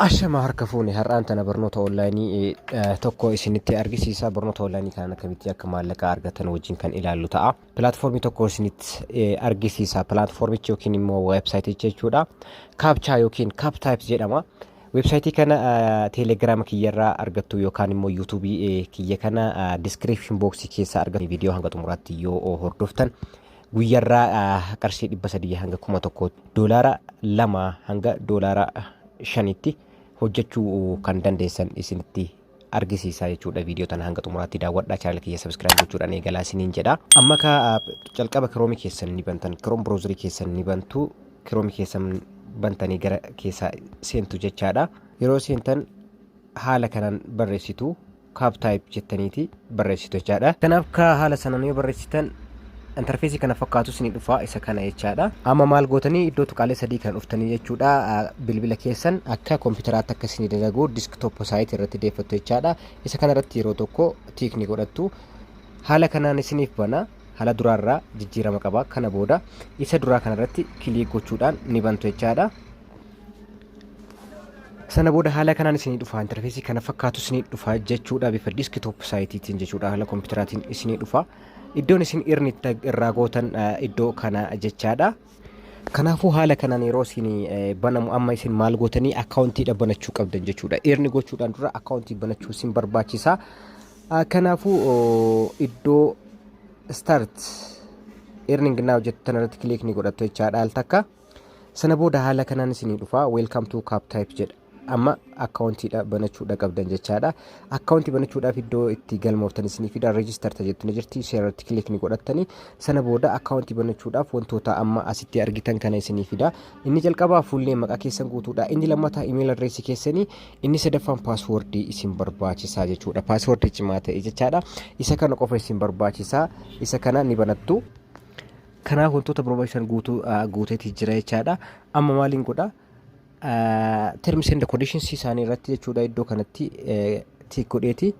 Ashama harka fuuni har'aan tana barnoota onlaayinii tokko isinitti argisiisa. Barnoota onlaayinii kana akkamitti akka maallaqa argatan wajjin kan ilaallu ta'a. Pilaatfoormii tokko isinitti argisiisa. Pilaatfoormichi yookiin immoo weebsaayitii jechuudha. Kaapchaa yookiin kaaptaayip jedhama. Weebsaayitii kana teelegiraama kiyyarraa argattu yookaan immoo yuutuubii kiyya kana diskiripshin booksii keessa argattu. Viidiyoo hanga xumuraatti yoo hordoftan guyyarraa qarshii 300 hanga 1000 doolaara 2 hanga doolaara 5tti hojjechuu kan dandeessan isinitti argisiisa jechuudha. Viidiyoo tana hanga xumuraatti daawwadhaa. Chaanal kiyya subscribe gochuudhaan eegalaa isiniin jedha. Amma ka calqaba kiroomii keessan ni bantan, kiroom browserii keessan ni bantu, kiroomii keessan bantanii gara keessa seentu jechaadha. Yeroo seentan haala kanaan barreessitu kaaptaayip jettaniiti barreessitu jechaadha. Kanaaf ka haala sanaan yoo barreessitan interfeesii kana fakkaatu isinii dhufa isa kana jechaadha. Amma maal gootanii iddoo tuqaalee sadii kan dhuftanii jechuudha. Bilbila keessan akka kompiitaraatti akka isinii dalagu disktoop saayit irratti deeffattu jechaadha. Isa kana irratti yeroo tokko tiikni godhattu haala kanaan isiniif bana. Haala duraarraa jijjiirama qaba. Kana booda isa duraa kana irratti kilik gochuudhaan ni bantu jechaadha. Sana booda haala kanaan isinii dhufa. Interfeesii kana fakkaatu isinii dhufa jechuudha. Bifa disktoop saayitiitiin jechuudha. Haala kompiitaraatiin isinii dhufa. Iddoon isin irraa gootan iddoo kana jechaadha. Kanaafuu haala kanaan yeroo isin banamu amma isin maal gootanii akkaawuntii banachuu qabdan jechuudha. Eerni gochuudhaan dura akkaawuntii banachuu isin barbaachisa. Kanaafuu iddoo start earning now jettan irratti kilik ni godhattu jechaadha al takka. Sana booda haala kanaan isinii dhufa. Welcome to Kaaptaayip jedha. Amma akkaawuntii banachuudha qabdan jechaadha. Akkaawuntii banachuudhaaf iddoo itti galmooftan isinii fida. Register jettu jirti. Seerratti kilik ni godhattanii sana booda akkaawuntii banachuudhaaf wantoota amma asitti argitan kana isinii fida. Inni jalqabaa fuullee maqaa keessan guutuudha. Inni lammataa email adreesii keessanii, inni sadaffaan paaswoordii isin barbaachisaa jechuudha. Paaswoordii cimaa ta'e jechaadha. Isa kana qofa isin barbaachisaa. Isa kana ni banattu. Kanaaf wantoota barbaachisan guuteetii jira jechaadha. Amma maaliin godha? Terms and conditions isaanii irratti jechuudha. Iddoo kanatti tiik godheeti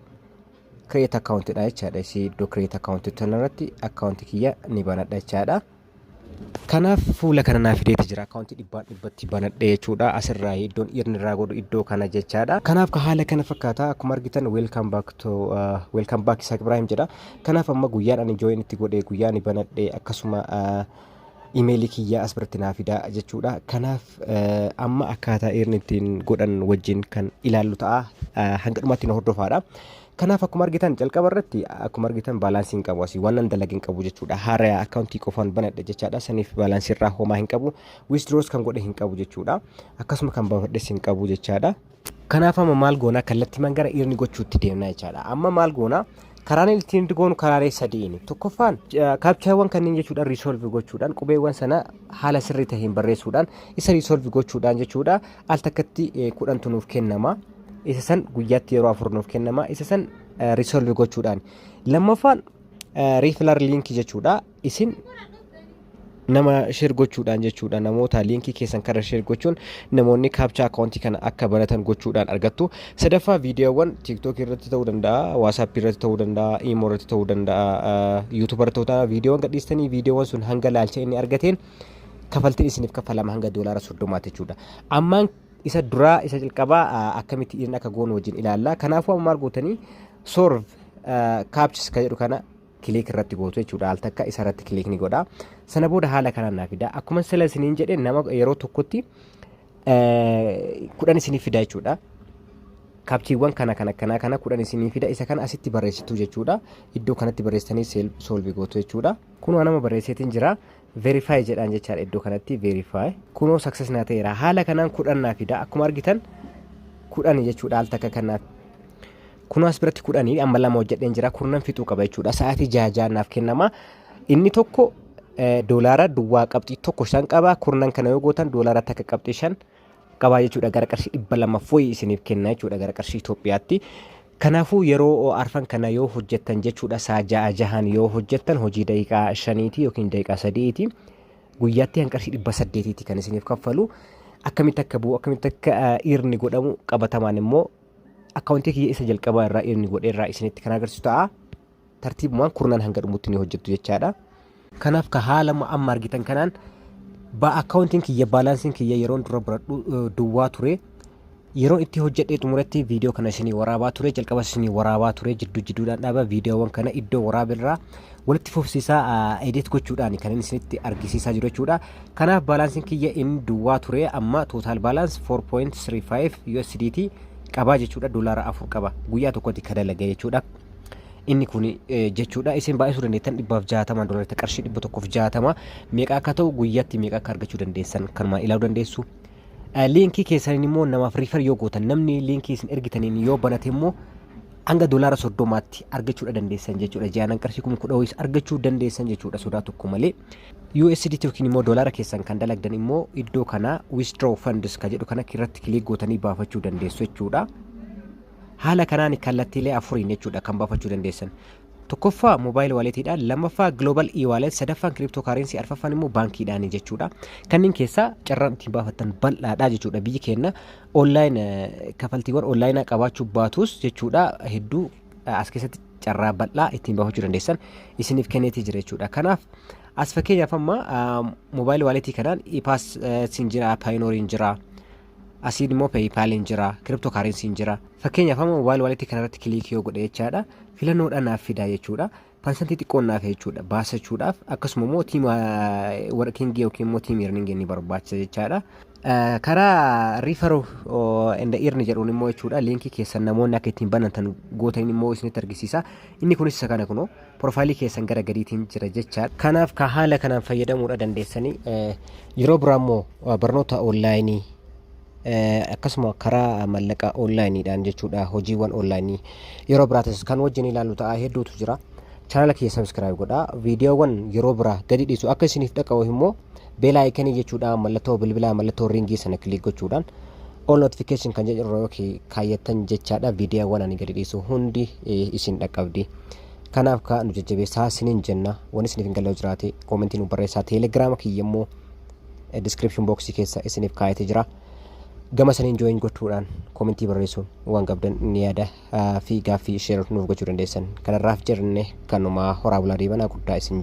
create account dha jechaadha. Isi iddoo create account irratti account kiyya ni banadha jechaadha. Kanaaf fuula kana naaf fideeti jira. Account dhibbatti banadha jechuudha. Asirraa iddoon irni irraa godhu iddoo kana jechaadha. Kanaaf ka haala kana fakkaata. Akkuma argitan welcome back Isaaq Ibrahim jedha. Kanaaf amma guyyaan ani join itti godhe guyyaan banadhe akkasuma emailii kiyya as biratti naaf fida jechuudha. Kanaaf amma akkaataa eerni ittiin godhan wajjin kan ilaallu ta'a. Hanga dhumaatti na hordofaadha. Kanaaf akkuma argitan jalqaba irratti akkuma argitan baalaansii hin qabu. Asii waan dalagin qabu jechuudha. Haara akkaawuntii qofaan banadha jechaadha. Saniif baalaansii irraa homaa hin qabu. Withdraws kan godhe hin qabu jechuudha. Akkasuma kan baafadhes hin qabu jechaadha. Kanaaf amma maal goona kallattii man gara eerni gochuutti deemna jechaadha. Amma maal goona karaan ittiin goonu karaalee sadiini. Tokkoffaan kaapchaawwan kanneen jechuudha riisolvi gochuudhaan qubeewwan sana haala sirrii ta'een barreessuudhaan isa riisolvi gochuudhaan jechuudha. Al takkatti 10 nuuf kennama. Isa san guyyaatti yeroo 4 nuuf kennama. Isa san riisolvi gochuudhaan. Lammaffaan riifilar liinkii jechuudha. Isin nama share gochuudhaan jechuudha. Namoota liinkii keessan karaa share gochuun namoonni kaapchaa akkaawuntii kana akka banatan gochuudhaan argattu. Sadaffaa viidiyoowwan TikTok irratti ta'uu danda'a, WhatsApp irratti ta'uu danda'a, Imo irratti ta'uu danda'a, YouTube irratti ta'uu danda'a. Viidiyoowwan gadhiistanii viidiyoowwan sun hanga laalcha inni argateen kafaltiin isiniif kafalama hanga doolaara 30 jechuudha. Ammaan isa duraa isa jalqabaa akkamitti inni akka goonu wajjin ilaalla. Kanaafuu amma maal gootanii solve captchas kan jedhu kana kilik irratti gootu jechuudha. Al takka isa irratti kilik ni godha. Sana booda haala kanaan naaf fida. Akkuma sila isiniin jedhe nama yeroo tokkotti 10 isiniif fida jechuudha. Kaapchiiwwan kana 10 isiniif fida. Isa kana asitti barreessitu jechuudha. Iddoo kanatti barreessanii solve gootu jechuudha. Kunoo nama barreesseetiin jira. Verify jedhaan jechaadha iddoo kanatti verify. Kunoo success naa ta'eera. Haala kanaan 10 naaf fida. Akkuma argitan 10 jechuudha. Al takka kan kun as biratti 10 amma lama hojjedheen jira. Kurnan fixuu qaba jechuudha. Sa'aatii 6 naaf kennama. Inni tokko doolaara duwwaa qabxii 1 qaba. Kurnan kana yoo gootan doolaara takka qabxii 5 qaba jechuudha. Gara qarshii 200 fooyi isiniif kenna jechuudha gara qarshii Itoophiyaatti. Kanaafuu yeroo arfan kana yoo hojjettan jechuudha sa'a 6 yoo hojjettan hojii daqiiqaa 5 yookiin daqiiqaa 3 guyyaatti qarshii 800 kan isiniif kaffalu. Akkamitti akka bu'u akkamitti akka irni godhamu qabatamaan immoo akkaawuntii kiyya isa jalqabaa irraa irni godhee irraa isinitti kan agarsiisu ta'a. Tartiibumaan kurnan hanga dhumutti ni hojjettu jechaadha. Kanaaf ka haala amma argitan kanaan akkaawuntiin kiyya baalaansiin kiyya yeroo dura duwwaa ture yeroo itti hojjedhee xumuratti viidiyoo kana isinii waraabaa ture jalqaba isinii waraabaa ture jidduudhaan dhaaba viidiyoowwan kana iddoo waraabirraa walitti fufsiisaa edit gochuudhaan kan isinitti argisiisaa jiru jechuudha. Kanaaf baalaansiin kiyya inni duwwaa ture amma total balance 4.35 USDT qabaa jechuudha. Doolaara 4 qaba guyyaa tokkotti kan dalaga jechuudha. Inni kun jechuudha isin baay'isuu dandeettan 160 doolaarita qarshii 160 meeqa akka ta'u guyyaatti meeqa akka argachuu dandeessan kanuma ilaaluu dandeessu. Liinkii keessaniin immoo namaaf riifar yoo gootan namni liinkii isin ergitaniin yoo banate immoo hanga doolaara 30tti argachuu dandeessan jechuudha. Ji'aan qarshii 10,000 argachuu dandeessan jechuudha sodaa tokko malee. USDT yookiin immoo doolaara keessan kan dalagdan immoo iddoo kana withdraw funds ka jedhu kana irratti kilik gootanii baafachuu dandeessu jechuudha. Haala kanaan kallattiilee afuriin jechuudha kan baafachuu dandeessan. Tokkoffaa mobile walletidhaan, lammaffaa global e-wallet, sadaffaan cryptocurrency, arfaffaan immoo baankiidhaan jechuudha. Kanneen keessaa carraan ittiin baafattan bal'aadha jechuudha. Biyyi keenya online kafaltiiwwan online qabaachuu baatus jechuudha hedduu as keessatti carraa bal'aa ittiin baafachuu dandeessan isiniif kenneetii jira jechuudha. Kanaaf as fakkeenyaaf amma mobile walletii kanaan iPass sin jira, Payoneer jira. Asiin immoo PayPal jira, cryptocurrency jira. Fakkeenyaaf amma mobile walletii kanarratti kilik yoo godhe jechaadha filannoodhaan naaf fida jechuudha. Parsantii xiqqoon naaf jechuudha baasachuudhaaf akkasuma immoo tiim working yookiin immoo tiim earning ni barbaachisa jechaadha. Karaa riifar and earn jedhuun immoo jechuudha liinkii keessan namoonni akka ittiin banatan gootan immoo isinitti argisiisa. Inni kunis isa kana kunoo profaayilii keessan gara gadiitiin jira jechaadha. Kanaaf ka haala kanaan fayyadamuudha dandeessanii yeroo biraa immoo barnoota onlaayinii akkasuma karaa mallaqa onlaayiniidhaan jechuudha hojiiwwan onlaayinii yeroo biraatis kan wajjin ilaallu ta'a hedduutu jira. Chaanala kiyya subscribe godhaa. Viidiyoowwan yeroo biraa gadi dhiisu akka isiniif dhaqabu immoo beela aikanii jechuudha mallattoo bilbilaa mallattoo ringii sana kilik gochuudhaan all notification kan jedhu kaayyattan jechaadha. Viidiyoowwan ani gadi dhiisu hundi isin dhaqqabdi. Kanaaf ka nu jajjabeessaa isiniin jenna. Waan isiniif hin galle jiraate koomentii nu barreessaa. Teelegiraama kiyya immoo description box keessa isiniif kaayatee jira. Gama saniin join gochuudhaan koomentii barreessuun waan qabdan ni yaada fi gaaffii share nuuf gochuu dandeessan. Kanarraaf jirne kanuma horaa bulaa deebanaa guddaa isin